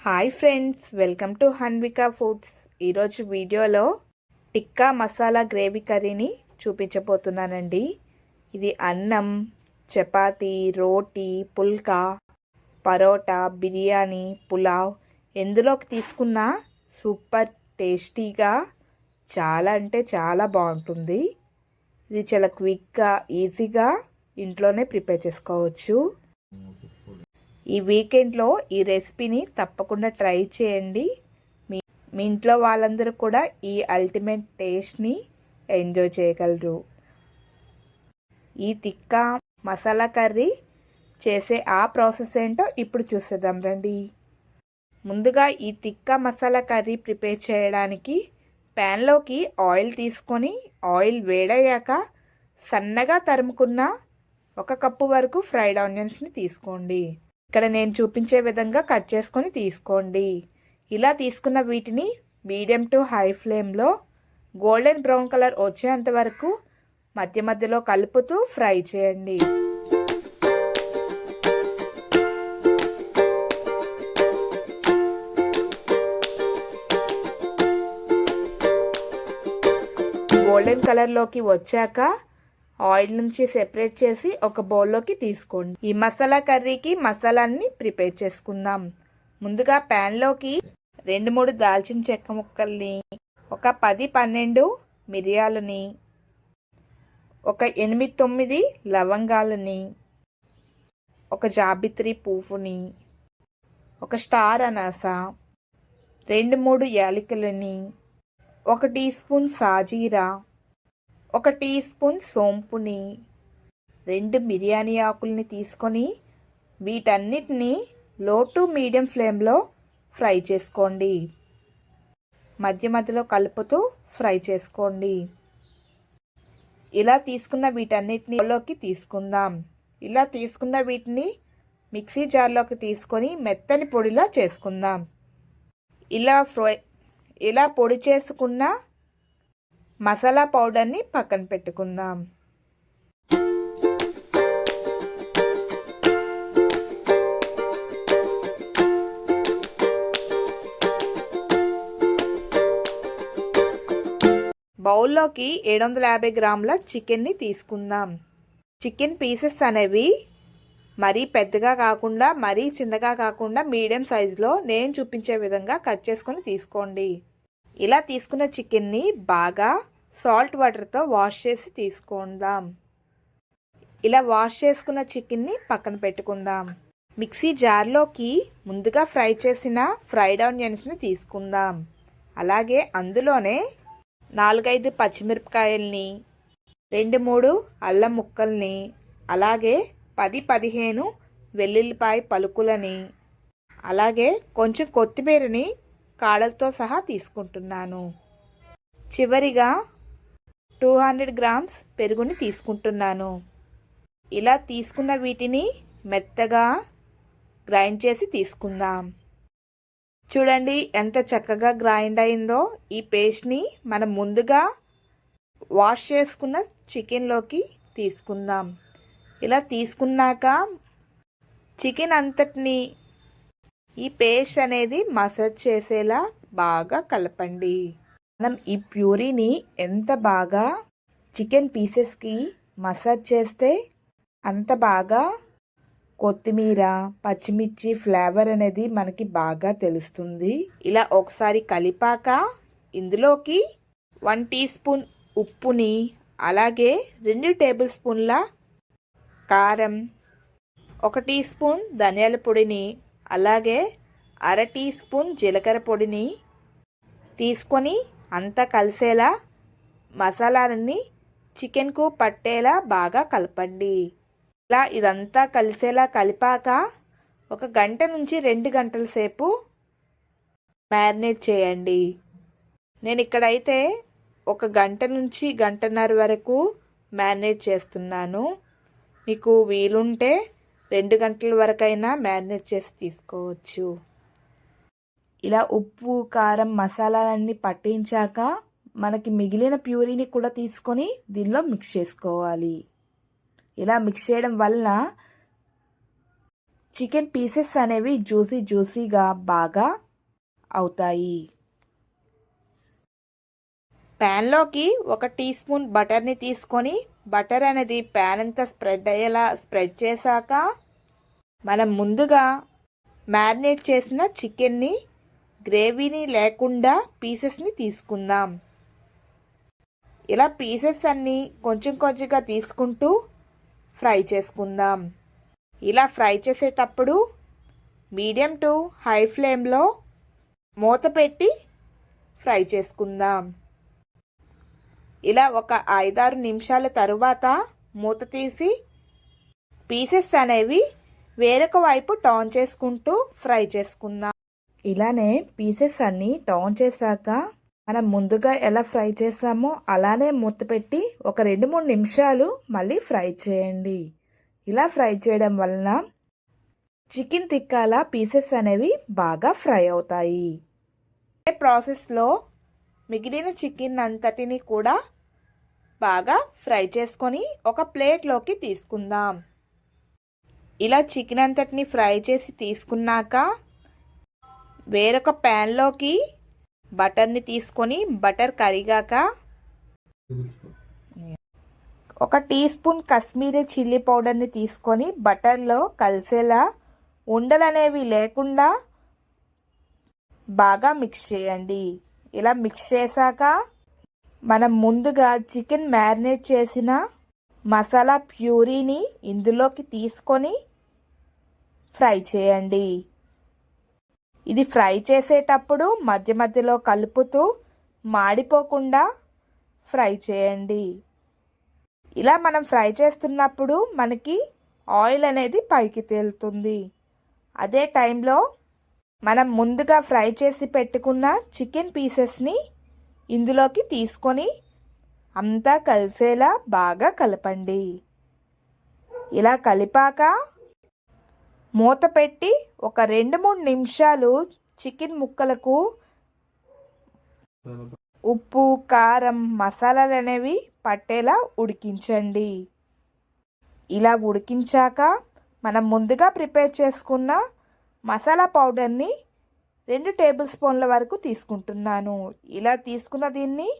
Hi friends, welcome to Hanvika foods. ఈరోజు వీడియోలో tikka masala gravy కర్రీని చూపించబోతున్నానండి. ఇది అన్నం, చపాతీ, రోటీ, పుల్కా, పరోటా, బిర్యానీ, పులావ్ ఎందులోకి తీసుకున్నా సూపర్ టేస్టీగా చాలా అంటే చాలా బాగుంటుంది. ఇది చాలా క్విక్గా ఈజీగా ఇంట్లోనే ప్రిపేర్ చేసుకోవచ్చు. ఈ వీకెండ్లో ఈ రెసిపీని తప్పకుండా ట్రై చేయండి. మీ ఇంట్లో వాళ్ళందరూ కూడా ఈ అల్టిమేట్ టేస్ట్ని ఎంజాయ్ చేయగలరు. ఈ తిక్కా మసాలా కర్రీ చేసే ఆ ప్రాసెస్ ఏంటో ఇప్పుడు చూసేద్దాం రండి. ముందుగా ఈ తిక్కా మసాలా కర్రీ ప్రిపేర్ చేయడానికి ప్యాన్లోకి ఆయిల్ తీసుకొని ఆయిల్ వేడయ్యాక సన్నగా తరుముకున్న 1 కప్పు వరకు ఫ్రైడ్ ఆనియన్స్ని తీసుకోండి. ఇక్కడ నేను చూపించే విధంగా కట్ చేసుకొని తీసుకోండి. ఇలా తీసుకున్న వీటిని మీడియం టు హై ఫ్లేమ్లో గోల్డెన్ బ్రౌన్ కలర్ వచ్చేంత వరకు మధ్య మధ్యలో కలుపుతూ ఫ్రై చేయండి. గోల్డెన్ కలర్లోకి వచ్చాక ఆయిల్ నుంచి సెపరేట్ చేసి ఒక బౌల్లోకి తీసుకోండి. ఈ మసాలా కర్రీకి మసాలాన్ని ప్రిపేర్ చేసుకుందాం. ముందుగా ప్యాన్లోకి 2-3 దాల్చిన చెక్క ముక్కల్ని, ఒక 10-12 మిరియాలని, ఒక 8-9 లవంగాలని, ఒక జాబిత్రి పువ్వుని, ఒక స్టార్ అనాస, 2-3 యాలకులని, 1 టీ స్పూన్ సాజీరా, 1 టీ స్పూన్ సోంపుని, 2 బిర్యానీ ఆకుల్ని తీసుకొని వీటన్నిటిని లో టు మీడియం ఫ్లేమ్లో ఫ్రై చేసుకోండి. మధ్య మధ్యలో కలుపుతూ ఫ్రై చేసుకోండి. ఇలా తీసుకున్న వీటన్నిటిని లోకి తీసుకుందాం. ఇలా తీసుకున్న వీటిని మిక్సీ జార్లోకి తీసుకొని మెత్తని పొడిలా చేసుకుందాం. ఇలా పొడి చేసుకున్న మసాలా పౌడర్ని పక్కన పెట్టుకుందాం. బౌల్లోకి 750 గ్రాముల చికెన్ని తీసుకుందాం. చికెన్ పీసెస్ అనేవి మరీ పెద్దగా కాకుండా మరీ చిన్నగా కాకుండా మీడియం సైజులో నేను చూపించే విధంగా కట్ చేసుకొని తీసుకోండి. ఇలా తీసుకున్న చికెన్ని బాగా సాల్ట్ వాటర్తో వాష్ చేసి తీసుకుందాం. ఇలా వాష్ చేసుకున్న చికెన్ని పక్కన పెట్టుకుందాం. మిక్సీ జార్లోకి ముందుగా ఫ్రై చేసిన ఫ్రైడ్ ఆనియన్స్ని తీసుకుందాం. అలాగే అందులోనే 4-5 పచ్చిమిరపకాయల్ని, 2-3 అల్లం ముక్కల్ని, అలాగే 10-15 వెల్లుల్లిపాయ పలుకులని, అలాగే కొంచెం కొత్తిమీరని కాడలతో సహా తీసుకుంటున్నాను. చివరిగా 200 గ్రామ్స్ పెరుగుని తీసుకుంటున్నాను. ఇలా తీసుకున్న వీటిని మెత్తగా గ్రైండ్ చేసి తీసుకుందాం. చూడండి ఎంత చక్కగా గ్రైండ్ అయిందో. ఈ పేస్ట్ని మనం ముందుగా వాష్ చేసుకున్న చికెన్లోకి తీసుకుందాం. ఇలా తీసుకున్నాక చికెన్ అంతటిని ఈ పేస్ట్ అనేది మసాజ్ చేసేలా బాగా కలపండి. మనం ఈ ప్యూరీని ఎంత బాగా చికెన్ పీసెస్కి మసాజ్ చేస్తే అంత బాగా కొత్తిమీర, పచ్చిమిర్చి ఫ్లేవర్ అనేది మనకి బాగా తెలుస్తుంది. ఇలా ఒకసారి కలిపాక ఇందులోకి 1 టీ స్పూన్ ఉప్పుని, అలాగే 2 టేబుల్ స్పూన్ల కారం, 1 టీ స్పూన్ ధనియాల పొడిని, అలాగే 1/2 టీ స్పూన్ జీలకర్ర పొడిని తీసుకొని అంతా కలిసేలా మసాలాలన్నీ చికెన్కు పట్టేలా బాగా కలపండి. ఇలా ఇదంతా కలిసేలా కలిపాక 1 గంట నుంచి 2 గంటల సేపు మ్యారినేట్ చేయండి. నేను ఇక్కడైతే 1 గంట నుంచి గంటన్నర వరకు మ్యారినేట్ చేస్తున్నాను. మీకు వీలుంటే 2 గంటల వరకైనా మ్యారినేట్ చేసి తీసుకోవచ్చు. ఇలా ఉప్పు, కారం, మసాలాలన్నీ పట్టించాక మనకి మిగిలిన ప్యూరీని కూడా తీసుకొని దీనిలో మిక్స్ చేసుకోవాలి. ఇలా మిక్స్ చేయడం వల్ల చికెన్ పీసెస్ అనేవి జ్యూసీగా బాగా అవుతాయి. ప్యాన్లోకి 1 టీ స్పూన్ బటర్ని తీసుకొని బటర్ అనేది ప్యాన్ అంతా స్ప్రెడ్ అయ్యేలా స్ప్రెడ్ చేశాక మనం ముందుగా మ్యారినేట్ చేసిన చికెన్ని గ్రేవీని లేకుండా పీసెస్ని తీసుకుందాం. ఇలా పీసెస్ అన్నీ కొంచెంగా తీసుకుంటూ ఫ్రై చేసుకుందాం. ఇలా ఫ్రై చేసేటప్పుడు మీడియం టు హై ఫ్లేమ్లో మూత పెట్టి ఫ్రై చేసుకుందాం. ఇలా ఒక 5-6 నిమిషాల తరువాత మూత తీసి పీసెస్ అనేవి వేరొక వైపు టర్న్ చేసుకుంటూ ఫ్రై చేసుకుందాం. ఇలానే పీసెస్ అన్నీ టర్న్ చేశాక మనం ముందుగా ఎలా ఫ్రై చేసామో అలానే మూత పెట్టి ఒక 2-3 నిమిషాలు మళ్ళీ ఫ్రై చేయండి. ఇలా ఫ్రై చేయడం వలన చికెన్ తిక్కాల పీసెస్ అనేవి బాగా ఫ్రై అవుతాయి. ఈ ప్రాసెస్లో మిగిలిన చికెన్ అంతటిని కూడా బాగా ఫ్రై చేసుకొని ఒక ప్లేట్లోకి తీసుకుందాం. ఇలా చికెన్ అంతటిని ఫ్రై చేసి తీసుకున్నాక వేరొక ప్యాన్లోకి బటర్ని తీసుకొని బటర్ కరిగాక 1 టీ స్పూన్ కాశ్మీరీ చిల్లీ పౌడర్ని తీసుకొని బటర్లో కలిసేలా ఉండలు అనేవి లేకుండా బాగా మిక్స్ చేయండి. ఇలా మిక్స్ చేశాక మనం ముందుగా చికెన్ మ్యారినేట్ చేసిన మసాలా ప్యూరీని ఇందులోకి తీసుకొని ఫ్రై చేయండి. ఇది ఫ్రై చేసేటప్పుడు మధ్యలో కలుపుతూ మాడిపోకుండా ఫ్రై చేయండి. ఇలా మనం ఫ్రై చేస్తున్నప్పుడు మనకి ఆయిల్ అనేది పైకి తేలుతుంది. అదే టైంలో మనం ముందుగా ఫ్రై చేసి పెట్టుకున్న చికెన్ పీసెస్ని ఇందులోకి తీసుకొని అంతా కలిసేలా బాగా కలపండి. ఇలా కలిపాక మూత పెట్టి ఒక 2-3 నిమిషాలు చికెన్ ముక్కలకు ఉప్పు, కారం, మసాలాలు అనేవి పట్టేలా ఉడికించండి. ఇలా ఉడికించాక మనం ముందుగా ప్రిపేర్ చేసుకున్న మసాలా పౌడర్ని 2 టేబుల్ స్పూన్ల వరకు తీసుకుంటున్నాను. ఇలా తీసుకున్న దీన్ని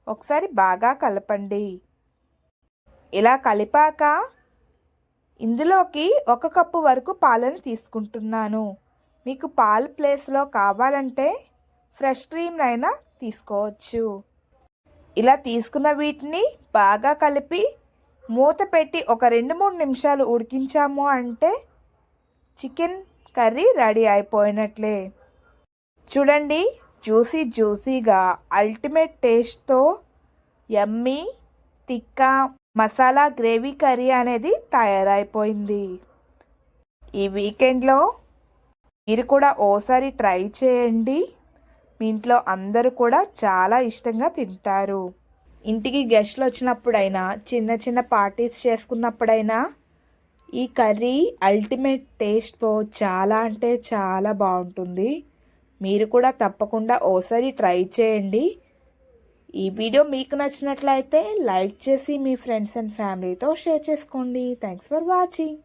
ఒకసారి బాగా కలపండి. ఇలా కలిపాక ఇందులోకి 1 కప్పు వరకు పాలను తీసుకుంటున్నాను. మీకు పాలు ప్లేస్లో కావాలంటే ఫ్రెష్ క్రీమ్ అయినా తీసుకోవచ్చు. ఇలా తీసుకున్న వీటిని బాగా కలిపి మూత పెట్టి ఒక 2-3 నిమిషాలు ఉడికించాము అంటే చికెన్ కర్రీ రెడీ అయిపోయినట్లే. చూడండి, జ్యూసీగా అల్టిమేట్ టేస్ట్తో యమ్మీ తిక్కా మసాలా గ్రేవీ కర్రీ అనేది తయారైపోయింది. ఈ వీకెండ్లో మీరు కూడా ఓసారి ట్రై చేయండి. మీ ఇంట్లో అందరూ కూడా చాలా ఇష్టంగా తింటారు. ఇంటికి గెస్ట్లు వచ్చినప్పుడైనా చిన్న పార్టీస్ చేసుకున్నప్పుడైనా ఈ కర్రీ అల్టిమేట్ టేస్ట్తో చాలా అంటే చాలా బాగుంటుంది. మీరు కూడా తప్పకుండా ఓసారి ట్రై చేయండి. ఈ వీడియో మీకు నచ్చినట్లయితే లైక్ చేసి మీ ఫ్రెండ్స్ అండ్ ఫ్యామిలీతో షేర్ చేసుకోండి. Thanks for watching.